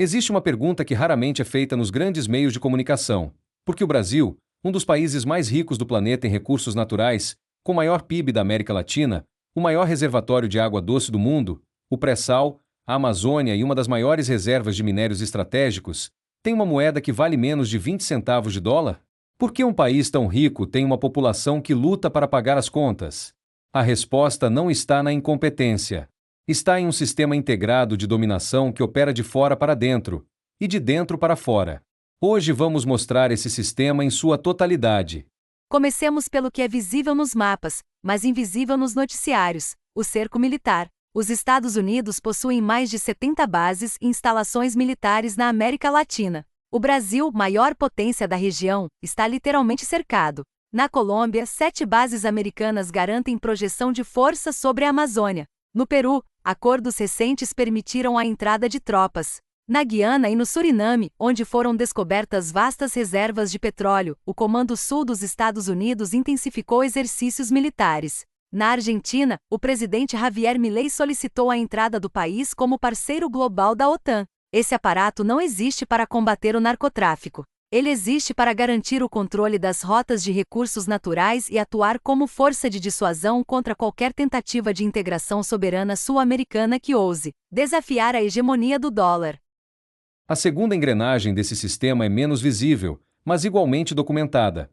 Existe uma pergunta que raramente é feita nos grandes meios de comunicação: por que o Brasil, um dos países mais ricos do planeta em recursos naturais, com o maior PIB da América Latina, o maior reservatório de água doce do mundo, o pré-sal, a Amazônia e uma das maiores reservas de minérios estratégicos, tem uma moeda que vale menos de 20 centavos de dólar? Por que um país tão rico tem uma população que luta para pagar as contas? A resposta não está na incompetência. Está em um sistema integrado de dominação que opera de fora para dentro e de dentro para fora. Hoje vamos mostrar esse sistema em sua totalidade. Comecemos pelo que é visível nos mapas, mas invisível nos noticiários: o cerco militar. Os Estados Unidos possuem mais de 70 bases e instalações militares na América Latina. O Brasil, maior potência da região, está literalmente cercado. Na Colômbia, 7 bases americanas garantem projeção de força sobre a Amazônia. No Peru, acordos recentes permitiram a entrada de tropas. Na Guiana e no Suriname, onde foram descobertas vastas reservas de petróleo, o Comando Sul dos Estados Unidos intensificou exercícios militares. Na Argentina, o presidente Javier Milei solicitou a entrada do país como parceiro global da OTAN. Esse aparato não existe para combater o narcotráfico. Ele existe para garantir o controle das rotas de recursos naturais e atuar como força de dissuasão contra qualquer tentativa de integração soberana sul-americana que ouse desafiar a hegemonia do dólar. A segunda engrenagem desse sistema é menos visível, mas igualmente documentada: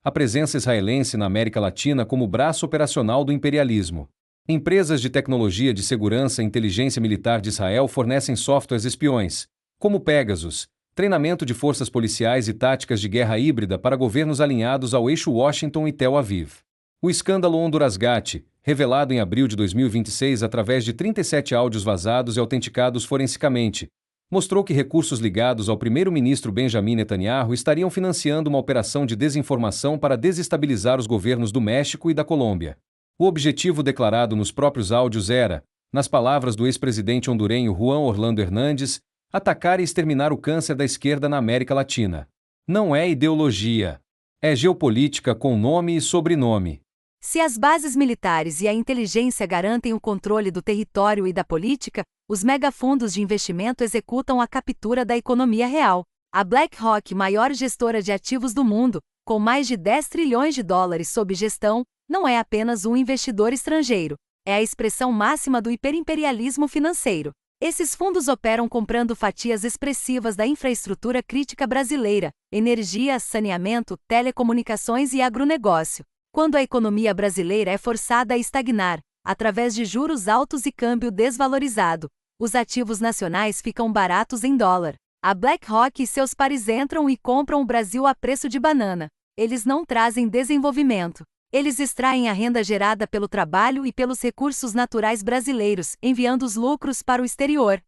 a presença israelense na América Latina como braço operacional do imperialismo. Empresas de tecnologia de segurança e inteligência militar de Israel fornecem softwares espiões, como Pegasus, treinamento de forças policiais e táticas de guerra híbrida para governos alinhados ao eixo Washington e Tel Aviv. O escândalo HondurasGate, revelado em abril de 2026 através de 37 áudios vazados e autenticados forensicamente, mostrou que recursos ligados ao primeiro-ministro Benjamin Netanyahu estariam financiando uma operação de desinformação para desestabilizar os governos do México e da Colômbia. O objetivo declarado nos próprios áudios era, nas palavras do ex-presidente hondurenho Juan Orlando Hernández, atacar e exterminar o câncer da esquerda na América Latina. Não é ideologia. É geopolítica com nome e sobrenome. Se as bases militares e a inteligência garantem o controle do território e da política, os megafundos de investimento executam a captura da economia real. A BlackRock, maior gestora de ativos do mundo, com mais de 10 trilhões de dólares sob gestão, não é apenas um investidor estrangeiro. É a expressão máxima do hiperimperialismo financeiro. Esses fundos operam comprando fatias expressivas da infraestrutura crítica brasileira: energia, saneamento, telecomunicações e agronegócio. Quando a economia brasileira é forçada a estagnar, através de juros altos e câmbio desvalorizado, os ativos nacionais ficam baratos em dólar. A BlackRock e seus pares entram e compram o Brasil a preço de banana. Eles não trazem desenvolvimento. Eles extraem a renda gerada pelo trabalho e pelos recursos naturais brasileiros, enviando os lucros para o exterior.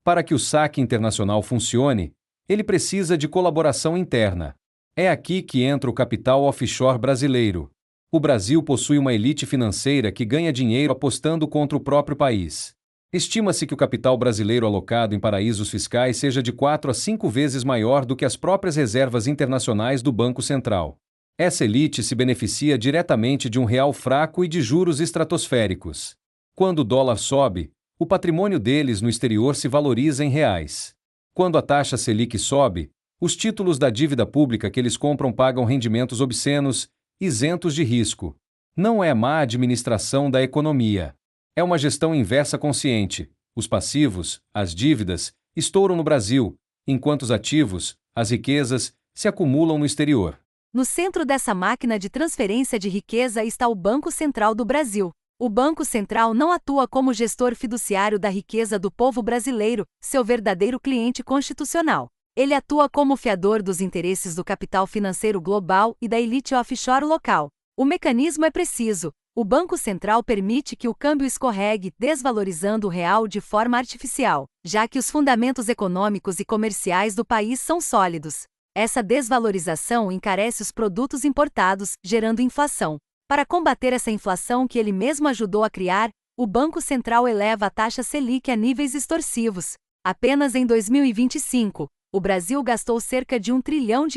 Para que o saque internacional funcione, ele precisa de colaboração interna. É aqui que entra o capital offshore brasileiro. O Brasil possui uma elite financeira que ganha dinheiro apostando contra o próprio país. Estima-se que o capital brasileiro alocado em paraísos fiscais seja de 4 a 5 vezes maior do que as próprias reservas internacionais do Banco Central. Essa elite se beneficia diretamente de um real fraco e de juros estratosféricos. Quando o dólar sobe, o patrimônio deles no exterior se valoriza em reais. Quando a taxa Selic sobe, os títulos da dívida pública que eles compram pagam rendimentos obscenos, isentos de risco. Não é má administração da economia. É uma gestão inversa consciente. Os passivos, as dívidas, estouram no Brasil, enquanto os ativos, as riquezas, se acumulam no exterior. No centro dessa máquina de transferência de riqueza está o Banco Central do Brasil. O Banco Central não atua como gestor fiduciário da riqueza do povo brasileiro, seu verdadeiro cliente constitucional. Ele atua como fiador dos interesses do capital financeiro global e da elite offshore local. O mecanismo é preciso. O Banco Central permite que o câmbio escorregue, desvalorizando o real de forma artificial, já que os fundamentos econômicos e comerciais do país são sólidos. Essa desvalorização encarece os produtos importados, gerando inflação. Para combater essa inflação que ele mesmo ajudou a criar, o Banco Central eleva a taxa Selic a níveis extorsivos. Apenas em 2025, o Brasil gastou cerca de R$ 1 trilhão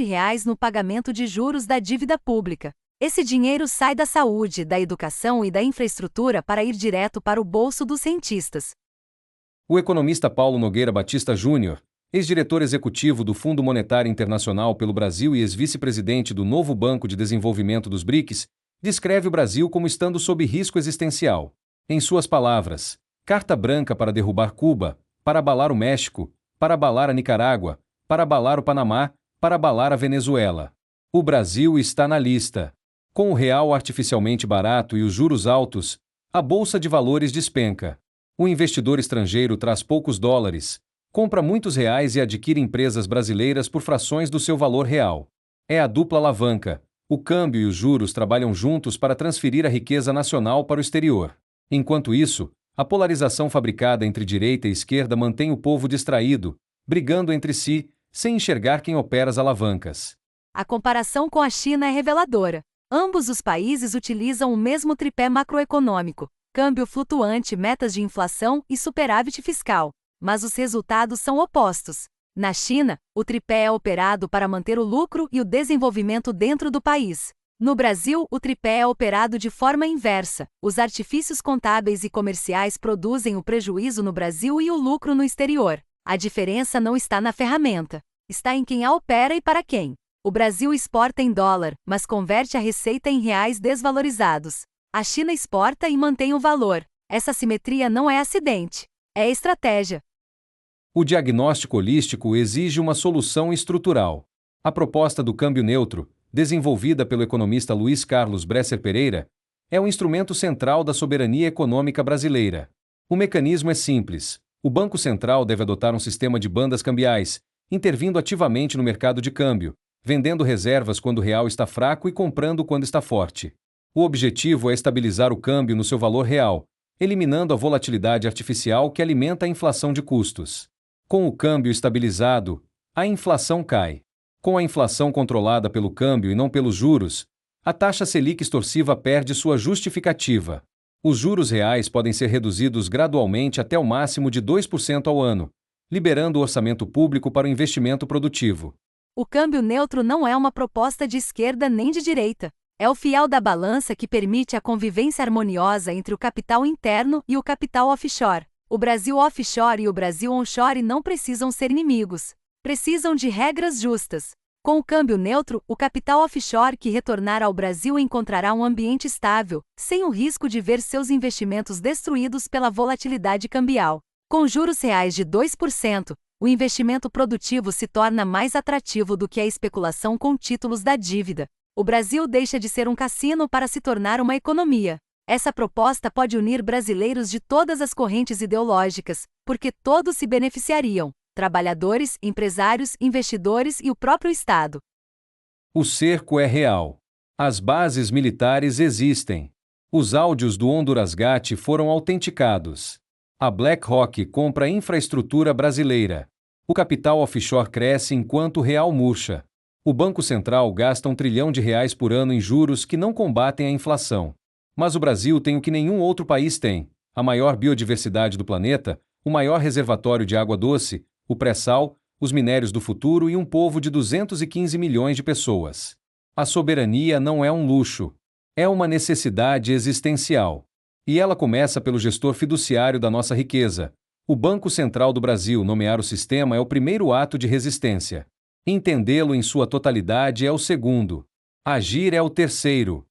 no pagamento de juros da dívida pública. Esse dinheiro sai da saúde, da educação e da infraestrutura para ir direto para o bolso dos cientistas. O economista Paulo Nogueira Batista Júnior, ex-diretor executivo do Fundo Monetário Internacional pelo Brasil e ex-vice-presidente do novo Banco de Desenvolvimento dos BRICS, descreve o Brasil como estando sob risco existencial. Em suas palavras, carta branca para derrubar Cuba, para abalar o México, para abalar a Nicarágua, para abalar o Panamá, para abalar a Venezuela. O Brasil está na lista. Com o real artificialmente barato e os juros altos, a bolsa de valores despenca. O investidor estrangeiro traz poucos dólares, compra muitos reais e adquire empresas brasileiras por frações do seu valor real. É a dupla alavanca. O câmbio e os juros trabalham juntos para transferir a riqueza nacional para o exterior. Enquanto isso, a polarização fabricada entre direita e esquerda mantém o povo distraído, brigando entre si, sem enxergar quem opera as alavancas. A comparação com a China é reveladora. Ambos os países utilizam o mesmo tripé macroeconômico: câmbio flutuante, metas de inflação e superávit fiscal. Mas os resultados são opostos. Na China, o tripé é operado para manter o lucro e o desenvolvimento dentro do país. No Brasil, o tripé é operado de forma inversa. Os artifícios contábeis e comerciais produzem o prejuízo no Brasil e o lucro no exterior. A diferença não está na ferramenta. Está em quem a opera e para quem. O Brasil exporta em dólar, mas converte a receita em reais desvalorizados. A China exporta e mantém o valor. Essa simetria não é acidente. É estratégia. O diagnóstico holístico exige uma solução estrutural. A proposta do câmbio neutro, desenvolvida pelo economista Luiz Carlos Bresser Pereira, é o instrumento central da soberania econômica brasileira. O mecanismo é simples. O Banco Central deve adotar um sistema de bandas cambiais, intervindo ativamente no mercado de câmbio, vendendo reservas quando o real está fraco e comprando quando está forte. O objetivo é estabilizar o câmbio no seu valor real, eliminando a volatilidade artificial que alimenta a inflação de custos. Com o câmbio estabilizado, a inflação cai. Com a inflação controlada pelo câmbio e não pelos juros, a taxa Selic extorsiva perde sua justificativa. Os juros reais podem ser reduzidos gradualmente até o máximo de 2% ao ano, liberando o orçamento público para o investimento produtivo. O câmbio neutro não é uma proposta de esquerda nem de direita. É o fiel da balança que permite a convivência harmoniosa entre o capital interno e o capital offshore. O Brasil offshore e o Brasil onshore não precisam ser inimigos. Precisam de regras justas. Com o câmbio neutro, o capital offshore que retornar ao Brasil encontrará um ambiente estável, sem o risco de ver seus investimentos destruídos pela volatilidade cambial. Com juros reais de 2%, o investimento produtivo se torna mais atrativo do que a especulação com títulos da dívida. O Brasil deixa de ser um cassino para se tornar uma economia. Essa proposta pode unir brasileiros de todas as correntes ideológicas, porque todos se beneficiariam: trabalhadores, empresários, investidores e o próprio Estado. O cerco é real. As bases militares existem. Os áudios do Hondurasgate foram autenticados. A BlackRock compra infraestrutura brasileira. O capital offshore cresce enquanto o real murcha. O Banco Central gasta R$1 trilhão por ano em juros que não combatem a inflação. Mas o Brasil tem o que nenhum outro país tem: a maior biodiversidade do planeta, o maior reservatório de água doce, o pré-sal, os minérios do futuro e um povo de 215 milhões de pessoas. A soberania não é um luxo. É uma necessidade existencial. E ela começa pelo gestor fiduciário da nossa riqueza. O Banco Central do Brasil nomear o sistema é o primeiro ato de resistência. Entendê-lo em sua totalidade é o segundo. Agir é o terceiro.